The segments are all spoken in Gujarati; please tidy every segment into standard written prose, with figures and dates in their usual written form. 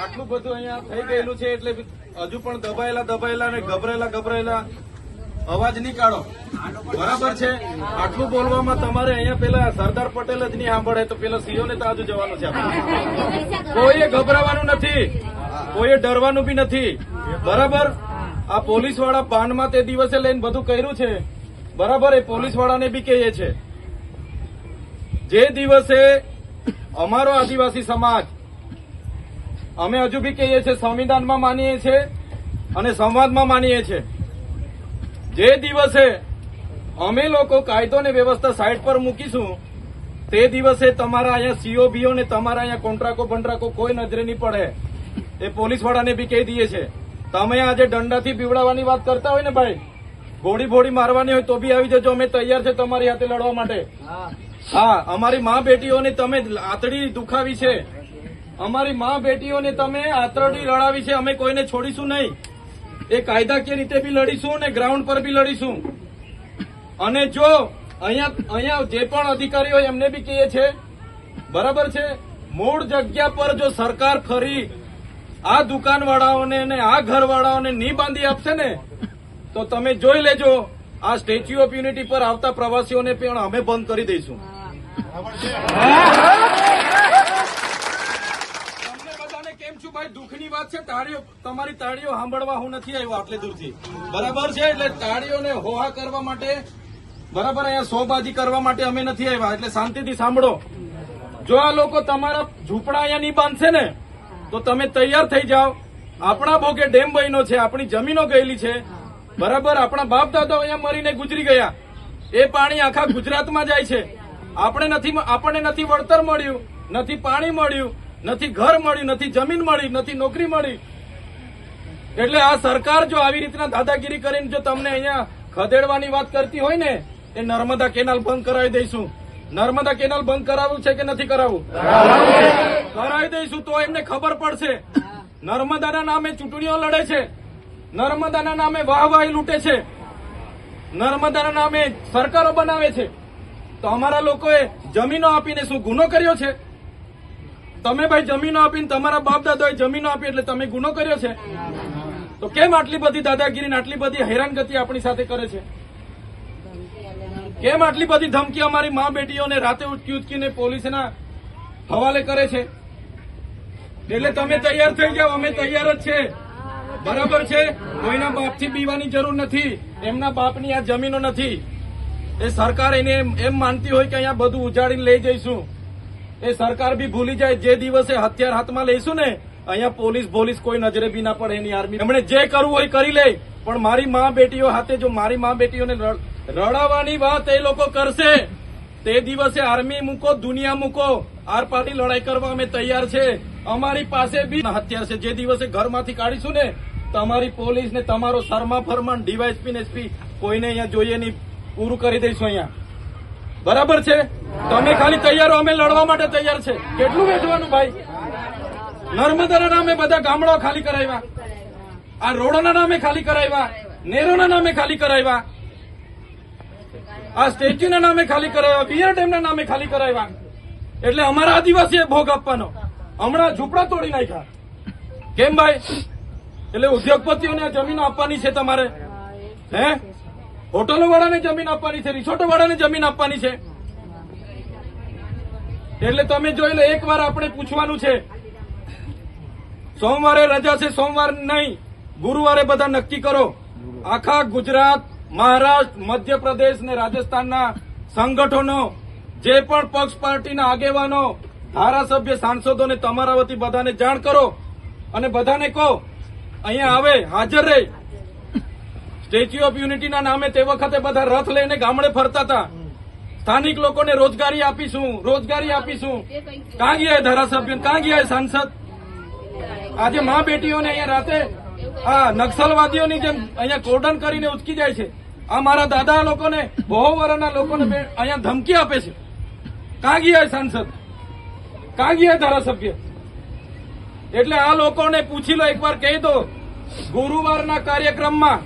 આટલું બધું અહીંયા થઈ ગયેલું છે એટલે હજુ પણ દબાયેલા ને ગભરાયેલા અવાજ નહીં કાઢો. બરાબર છે. આટલું બોલવામાં તમારે અહીંયા પેલા સરદાર પટેલ જ નહીં સાંભળે તો પેલા સીઓ ને તો આજુ જવાનું છે. કોઈએ ગભરાવાનું નથી, કોઈએ ડરવાનું બી નથી. બરાબર. આ પોલીસ વાળા પાનમાં તે દિવસે લઈને બધું કર્યું છે. બરાબર. એ પોલીસ વાળાને બી કહીએ છે જે દિવસે અમારો આદિવાસી સમાજ અમે હજુ બી કહીએ છીએ સંવિધાનમાં માનીએ છીએ અને સંવાદમાં માનીએ છીએ. જે દિવસે અમે લોકો કાયદો ને વ્યવસ્થા સાઈડ પર મૂકીશું તે દિવસે તમારા અહીંયા સીઓ બીઓ ને તમારા અહીંયા કોન્ટ્રાકો બંટ્રાકો કોઈ નજરે નહીં પડે. એ પોલીસ વાળાને બી કહી દઈએ છે. તમે આજે દંડાથી બીવડાવવાની વાત કરતા હોય ને ભાઈ, ગોળી ભોળી મારવાની હોય તો બી આવી જજો. અમે તૈયાર છે તમારી હાથે લડવા માટે. હા, અમારી મા બેટીઓને તમે આતડી દુખાવી છે, અમારી મા બેટીઓને તમે આતરડી લડાવી છે. અમે કોઈને છોડીશું નહીં. એ કાયદાકીય રીતે બી લડીશું ને ગ્રાઉન્ડ પર બી લડીશું. અને જો અહીંયા જે પણ અધિકારીઓ એમને બી કહીએ છે. બરાબર છે. મૂળ જગ્યા પર જો સરકાર ફરી આ દુકાનવાળાઓને અને આ ઘરવાળાઓને નહીં બાંધી આપશે ને તો તમે જોઈ લેજો આ સ્ટેચ્યુ ઓફ યુનિટી પર આવતા પ્રવાસીઓને પણ અમે બંધ કરી દઈશું. કેમ છું ભાઈ? દુઃખની વાત છે. તાળીઓ, તમારી તાળીઓ સાંભળવા હું નથી આવ્યો આટલે દૂરથી. બરાબર છે. એટલે તાળીઓને હોહા કરવા માટે, બરાબર, અહીંયા શોબાજી કરવા માટે અમે નથી આવ્યા. એટલે શાંતિથી સાંભળો. જો આ લોકો તમારા ઝૂંપડા અહીંયા નહીં બાંધશે ને તો તમે તૈયાર થઈ જાઓ. આપણા ભોગે ડેમ બન્યો છે, આપણી જમીનો ગયેલી છે. બરાબર. આપણા બાપ દાદાઓ અહીંયા મરીને ગુજરી ગયા. એ પાણી આખા ગુજરાતમાં જાય છે. આપણને નથી વળતર મળ્યું, નથી પાણી મળ્યું, નથી ઘર મળ્યું, નથી જમીન મળી, નથી નોકરી મળી. એટલે આ સરકાર જો આવી રીતના દાદાગીરી કરીને જો તમને અહીંયા ખદેડવાની વાત કરતી હોય ને, એ નર્મદા કેનાલ બંધ કરાવી દઈશું. નર્મદા કેનાલ બંધ કરાવવું છે કે નથી કરાવવું? કરાવી દઈશું. તો એમને ખબર પડશે. નર્મદાના નામે ચૂંટણીઓ લડે છે, નર્મદાના નામે વાહવાહી લૂંટે છે, નર્મદાના નામે સરકારો બનાવે છે. તો અમારા લોકોએ જમીનો આપીને શું ગુનો કર્યો છે? તમે ભાઈ જમીનો આપીને, તમારા બાપ દાદાએ જમીનો આપી એટલે તમે ગુનો કર્યો છે? તો કેમ આટલી બધી દાદાગીરી, આટલી બધી હેરાનગતિ આપણી સાથે કરે છે? કેમ આટલી બધી ધમકી અમારી મા બેટીઓને રાતે ઉચકીને પોલીસના હવાલે કરે છે? એટલે તમે તૈયાર થઈ જાઓ. અમે તૈયાર જ છે. બરાબર છે. કોઈના બાપથી બીવાની જરૂર નથી. એમના બાપની આ જમીનો નથી. એ સરકાર એને એમ માનતી હોય કે અહીંયા બધું ઉજાડીને લઈ જઈશું. એ સરકાર બી ભૂલી જાય. જે દિવસે હથિયાર હાથમાં લઈશું ને અહીંયા પોલીસ કોઈ નજરે બી ના પડે. એની આર્મી એમણે જે કરવું હોય કરી લે. પણ મારી મા બેટીઓ હાથે જો મારી મા બેટીઓને રડાવવાની વાત એ લોકો કરશે તે દિવસે આર્મી મૂકો, દુનિયા મૂકો, આર પારની લડાઈ કરવા અમે તૈયાર છે. અમારી પાસે બી હથિયાર છે. જે દિવસે ઘરમાંથી કાઢીશું ને તમારી પોલીસ ને તમારો શર્મા ફરમાન, ડીવાયએસપી ને એસપી કોઈને અહીંયા જોઈએ નહીં. પૂરું કરી દઈશું અહીંયા. બરાબર છે. તમે ખાલી તૈયારો, અમે લડવા માટે તૈયાર છે. કેટલું વેચવાનું ભાઈ? નર્મદાના નામે બધા ગામડાઓ ખાલી કરાવ્યા, આ રોડોના નામે ખાલી કરાવ્યા, નેરોના નામે ખાલી કરાવ્યા, આ સ્ટેચ્યુના નામે ખાલી કરાવ્યા, પિયર ડેમના નામે ખાલી કરાવ્યા. એટલે અમારા આદિવાસીએ ભોગ આપવાનો. હમણાં ઝૂંપડા તોડી નાખ્યા. કેમ ભાઈ? એટલે ઉદ્યોગપતિઓને જમીનો આપવાની છે તમારે? હે? હોટલો વાળાને જમીન આપવાની છે, રિસોર્ટો વાળાને જમીન આપવાની છે. એટલે તમે જોઈ લો. એક વાર આપણે પૂછવાનું છે. સોમવારે રજા છે, સોમવાર નહીં, ગુરુવારે બધા નક્કી કરો. આખા ગુજરાત, મહારાષ્ટ્ર, મધ્યપ્રદેશ ને રાજસ્થાનના સંગઠનો, જે પણ પક્ષ પાર્ટીના આગેવાનો, ધારાસભ્ય, સાંસદોને તમારા વતી બધાને જાણ કરો અને બધાને કહો અહીંયા આવે, હાજર રહે. સ્ટેચ્યુ ઓફ યુનિટીના નામે તે વખતે બધા રથ લઈને ગામડે ફરતા હતા. સ્થાનિક લોકોને રોજગારી આપીશું, રોજગારી આપીશું. ક્યાં ગયા ધારાસભ્ય, ક્યાં ગયા સાંસદ? આજે મા બેટીઓને અહીંયા રાતે આ નક્સલવાદીઓની જેમ અહીંયા કોર્ડન કરીને ઉચકી જાય છે. આ મારા દાદા લોકોને, બહુ વર્ષના લોકોને અહીંયા ધમકી આપે છે. ક્યાં ગયા સાંસદ, ક્યાં ગયા ધારાસભ્ય? એટલે આ લોકોને પૂછી લો, એકવાર કહી દો. ગુરુવારના કાર્યક્રમમાં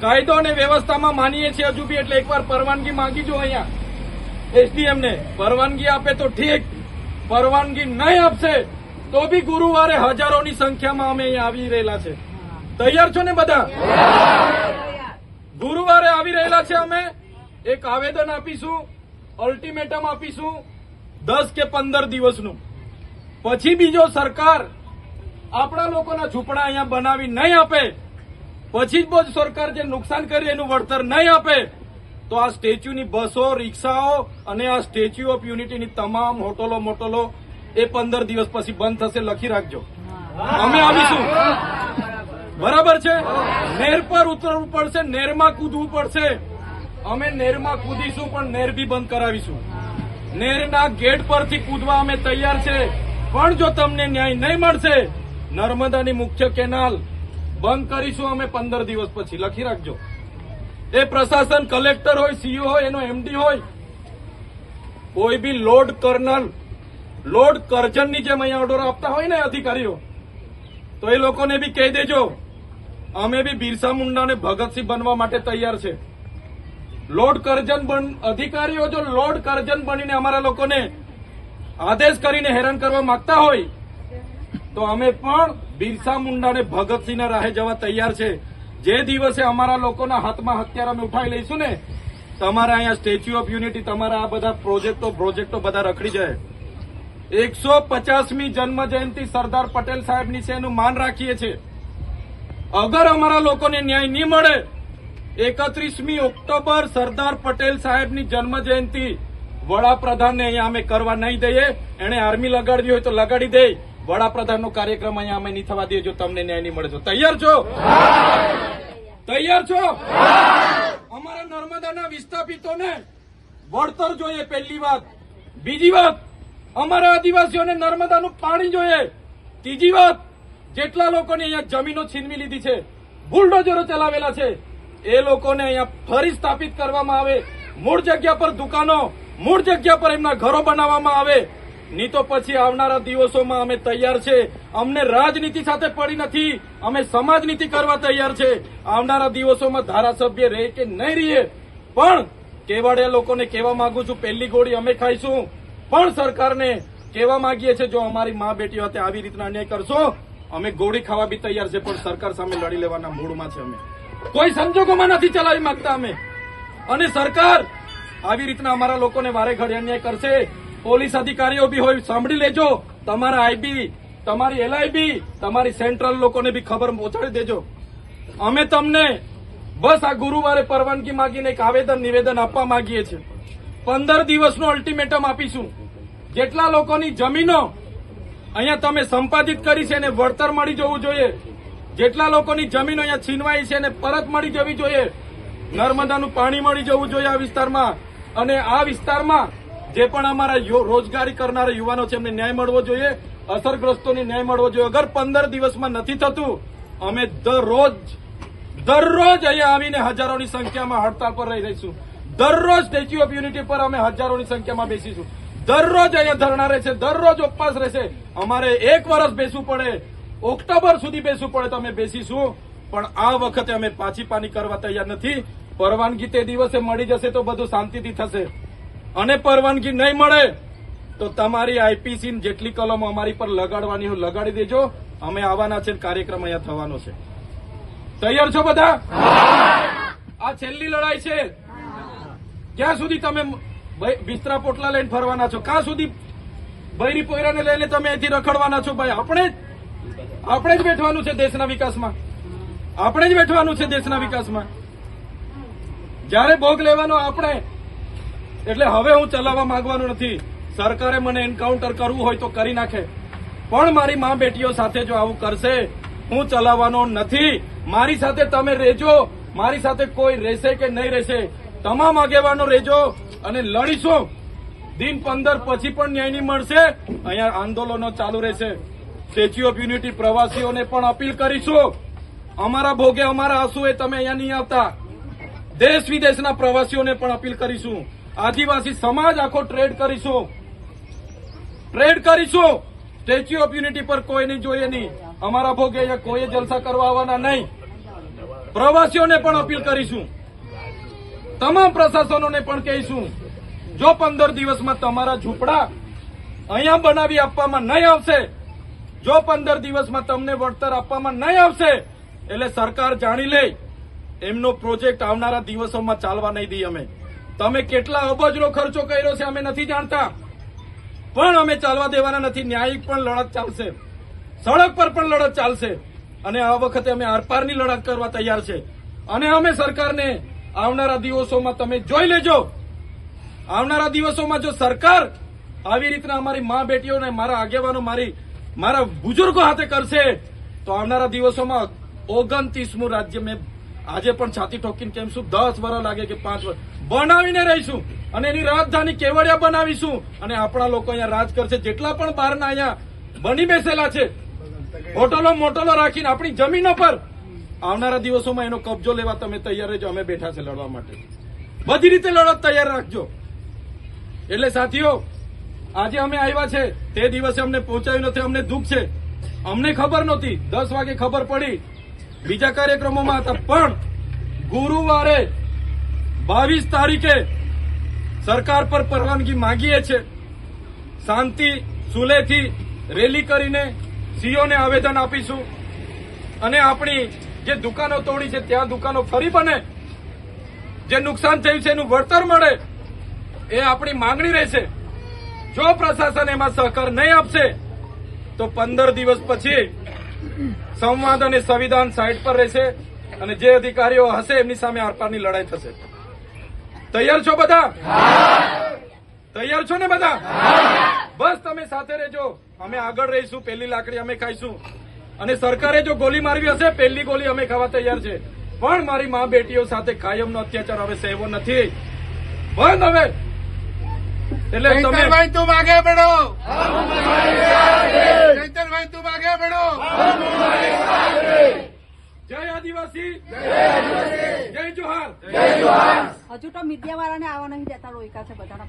કાયદો અને વ્યવસ્થામાં માનીએ છીએ હજુ બી. એટલે એકવાર પરવાનગી માંગી જો અહીંયા એસડીએમ ને. પરવાનગી આપે તો ઠીક, પરવાનગી નહીં આપશે તો બી ગુરુવારે હજારોની સંખ્યામાં અમે અહીંયા આવી રહેલા છે. તૈયાર છો ને બધા? ગુરુવારે આવી રહેલા છે. અમે એક આવેદન આપીશું, અલ્ટિમેટમ આપીશું 10 કે 15 દિવસનું. પછી બીજો સરકાર આપણા લોકોના ઝૂંપડા અહીંયા બનાવી નહીં આપે, પછી જ સરકાર જે નુકસાન કરી એનું વળતર નહીં આપે, તો આ સ્ટેચ્યુની બસો, રિક્ષાઓ અને આ સ્ટેચ્યુ ઓફ યુનિટીની તમામ હોટલો મોટલો એ 15 દિવસ પછી બંધ થશે. લખી રાખજો. અમે આવીશું. બરાબર છે? નેર પર ઉતરવું પડશે, નેરમાં કૂદવું પડશે. અમે નેરમાં કૂદીશું, પણ નેર બી બંધ કરાવીશું. નેરના ગેટ પરથી કૂદવા અમે તૈયાર છે. પણ જો તમને ન્યાય નહીં મળશે, નર્મદાની મુખ્ય કેનાલ બંધ કરીશું અમે 15 દિવસ પછી. લખી રાખજો. એ પ્રશાસન, કલેક્ટર હોય, સીઓ હોય, એનો એમડી હોય, કોઈ બી લોર્ડ કર્નલ, લોર્ડ કરજનની જેમ અહીંયા ઓર્ડર આપતા હોય ને અધિકારીઓ, તો એ લોકોને બી કહી દેજો અમે બી બિરસા મુંડા અને ભગતસિંહ બનવા માટે તૈયાર છે. લોર્ડ કરજન અધિકારીઓ જો લોર્ડ કરજન બનીને અમારા લોકોને આદેશ કરીને હેરાન કરવા માંગતા હોય, તો અમે પણ બિરસા મુંડા અને ભગતસિંહના રાહે જવા તૈયાર છે. જે દિવસે અમારા લોકોના હાથમાં હથિયાર અમે ઉઠાવી લઈશું ને, તમારા અહીંયા સ્ટેચ્યુ ઓફ યુનિટી, તમારા આ બધા પ્રોજેક્ટો બધા રખડી જાય. 150મી જન્મ જયંતિ સરદાર પટેલ સાહેબની છે, એનું માન રાખીએ છીએ. અગર અમારા લોકોને ન્યાય નહીં મળે, 31મી ઓક્ટોબર સરદાર પટેલ સાહેબની જન્મ જયંતિ વડાપ્રધાનને અહીંયા અમે કરવા નહીં દઈએ. એને આર્મી લગાડવી હોય તો લગાડી દે. વડાપ્રધાનનો કાર્યક્રમ અહીંયા અમે નહીં થવા દઈએ જો તમને ન્યાય નહીં મળે તો. તૈયાર છો? તૈયાર છો? અમારા નર્મદાના વિસ્થાપિતોને વળતર જોઈએ, પહેલી વાત. બીજી વાત, અમારા આદિવાસીઓને નર્મદાનું પાણી જોઈએ. ત્રીજી વાત, જેટલા લોકોની અહીંયા જમીનો છીનવી લીધી છે, બુલડોઝરો ચલાવેલા છે, એ લોકોને અહીંયા ફરી સ્થાપિત કરવામાં આવે. મૂળ જગ્યા પર દુકાનો, મૂળ જગ્યા પર એમના ઘરો બનાવવામાં આવે. નહીં તો પછી આવનારા દિવસોમાં અમે તૈયાર છે. અમને રાજનીતિ સાથે પડી નથી, અમે સમાજ નીતિ કરવા તૈયાર છે. આવનારા દિવસોમાં ધારાસભ્ય રહે કે નહીં રહે, પણ કેવાડિયા લોકોને કહેવા માંગુ છું, પહેલી ગોળી અમે ખાઈશું. પણ સરકારને કહેવા માંગીએ છીએ, જો અમારી મા બેટીઓ સાથે આવી રીતના અન્યાય કરશો, અમે ગોળી ખાવા બી તૈયાર છે, પણ સરકાર સામે લડી લેવાના મૂડમાં છે. અમે કોઈ સંજોગોમાં નથી ચલાવી માંગતા અમે. અને સરકાર આવી રીતના અમારા લોકોને વારે ઘડી અન્યાય કરશે. પોલીસ અધિકારીઓ બી હોય, સાંભળી લેજો. તમારા આઈબી, તમારી એલઆઈબી, તમારી સેન્ટ્રલ લોકોને બી ખબર પહોંચાડી દેજો. અમે તમને બસ આ ગુરુવારે પરવાનગી માંગીને એક નિવેદન આપવા માંગીએ છીએ. 15 દિવસનું અલ્ટિમેટમ આપીશું. જેટલા લોકોની જમીનો અહીંયા તમે સંપાદિત કરી છે એને વળતર મળી જવું જોઈએ. જેટલા લોકોની જમીનો અહીંયા છીનવાઈ છે એને પરત મળી જવી જોઈએ. નર્મદાનું પાણી મળી જવું જોઈએ આ વિસ્તારમાં. અને આ વિસ્તારમાં જે પણ અમારા રોજગારી કરનારા યુવાનો છે એમને ન્યાય મળવો જોઈએ. અસરગ્રસ્તોને ન્યાય મળવો જોઈએ. અગર 15 દિવસમાં નથી થતું, અમે દરરોજ અહીંયા આવીને હજારોની સંખ્યામાં હડતાલ પર રહી રહીશું. દરરોજ સ્ટેચ્યુ ઓફ યુનિટી પર અમે હજારોની સંખ્યામાં બેસીશું. દરરોજ અહીંયા ધરણા રહેશે, દરરોજ ઉપવાસ રહેશે. અમારે 1 વર્ષ બેસવું પડે, ઓક્ટોબર સુધી બેસવું પડે તો અમે બેસીશું. પણ આ વખતે અમે પાછી પાની કરવા તૈયાર નથી. પરવાનગી તે દિવસે મળી જશે તો બધું શાંતિથી થશે. અને પરવાનગી નહીં મળે તો તમારી આઈપીસી જેટલી કલમો અમારી પર લગાડવાની હોય લગાડી દેજો. અમે આવવાના છે, કાર્યક્રમ અહીંયા થવાનો છે. તૈયાર છો બધા? આ છેલ્લી લડાઈ છે. ક્યાં સુધી તમે બિસ્તરા પોટલા લઈને ફરવાના છો? ક્યાં સુધી બૈરી પોયરાને લઈને તમે અહીંથી રખડવાના છો? ભાઈ આપણે જ બેઠવાનું છે દેશના વિકાસમાં. આપણે જ બેઠવાનું છે દેશના વિકાસમાં. જયારે ભોગ લેવાનો આપણે. એટલે હવે હું ચલાવવા માંગવાનું નથી. સરકારે મને એન્કાઉન્ટર કરવું હોય તો કરી નાખે, પણ મારી મા બેટીઓ સાથે જો આવું કરશે, હું ચલાવવાનો નથી. મારી સાથે તમે રહેજો. મારી સાથે કોઈ રહેશે કે નહીં રહેશે, તમામ આગેવાનો રહેજો અને લડીશું. દિન 15 પછી પણ ન્યાય નહીં મળશે, અહીંયા આંદોલનો ચાલુ રહેશે. સ્ટેચ્યુ ઓફ યુનિટી પ્રવાસીઓને પણ અપીલ કરીશું, અમારા ભોગે અમારા આંસુએ તમે અહીંયા નહીં આવતા. દેશ વિદેશના પ્રવાસીઓને પણ અપીલ કરીશું. આદિવાસી સમાજ આખો ટ્રેડ કરીશું. સ્ટેચ્યુ ઓફ યુનિટી પર કોઈ નહીં જોઈએ નહીં. અમારા ભોગે અહીંયા કોઈ જલસા કરવા આવવાના નહીં. પ્રવાસીઓને પણ અપીલ કરીશું. તમામ પ્રશાસનોને પણ કહીશું, જો 15 દિવસમાં તમારા ઝૂંપડા અહીંયા બનાવી આપવામાં નહીં આવશે જો 15 દિવસમાં તમને વળતર આપવામાં નહીં આવશે એટલે સરકાર જાણી લે એમનો પ્રોજેક્ટ આવનારા દિવસોમાં ચાલવા નહીં દઈએ અમે. તમે કેટલા અબજનો ખર્ચો કર્યો છે અમે નથી જાણતા, પણ અમે ચાલવા દેવાના નથી. ન્યાયિક પણ લડત ચાલશે, સડક પર પણ લડત ચાલશે, અને આ વખતે અમે આરપારની લડત કરવા તૈયાર છે. અને અમે સરકારને આવનારા દિવસોમાં તમે જોઈ લેજો, આવનારા દિવસોમાં જો સરકાર આવી રીતના અમારી મા બેટીઓને, મારા આગેવાનો, મારા બુજુર્ગો હાથે કરશે તો આવનારા દિવસોમાં 29મું રાજ્ય મેં આજે પણ છાતી ઠોકીને કેમ છું, 10 વર્ષ લાગે કે 5 વર્ષ બનાવીને રહીશું અને એની રાજધાની કેવડિયા બનાવીશું અને આપણા લોકો અહીંયા રાજ કરશે. જેટલા પણ બહારના અહીંયા બની બેસેલા છે હોટલો મોટલો રાખીને આપણી જમીનો પર આવનારા દિવસોમાં એનો કબજો લેવા તમે તૈયાર રહેજો. અમે બેઠા છે લડવા માટે, બધી રીતે લડત તૈયાર રાખજો. એટલે સાથીઓ, આજે અમે આવ્યા છે તે દિવસે અમને પહોંચાયું નથી, અમને દુઃખ છે. અમને ખબર નહોતી, 10 વાગે ખબર પડી, બીજા કાર્યક્રમોમાં હતા. પણ ગુરુવારે 22 તારીખે સરકાર પર પરવાનગી માંગીએ છે. શાંતિ સુલેથી રેલી કરીને સીઓને આવેદન આપીશું અને આપણી જે દુકાનો તોડી છે ત્યાં દુકાનો ફરી બને, જે નુકસાન થયું છે એનું વળતર મળે, એ આપણી માંગણી રહેશે. જો પ્રશાસન એમાં સહકાર નહીં આપશે તો 15 દિવસ પછી સંવાદ અને સંવિધાન સાઈડ પર રહેશે અને જે અધિકારીઓ હશે એમની સામે આરપારની લડાઈ થશે. તૈયાર છો બધા? તૈયાર છો ને બધા? બસ તમે સાથે રહેજો, અમે આગળ રહીશું. પહેલી લાકડી અમે ખાઈશું અને સરકારે જો ગોલી મારવી હશે પહેલી ગોલી અમે ખાવા તૈયાર છે. પણ મારી મા બેટીઓ સાથે કાયમનો અત્યાચાર હવે સહેવો નથી. બંધ હવે. એટલે તમે तुम आगे बढ़ो, चैतन्य तुम आगे बढ़ो. જય આદિવાસી, જય જોહાર. હજુ તો મીડિયા વાળાને આવવા નહીં દેતા, રોક્યા છે બધાના.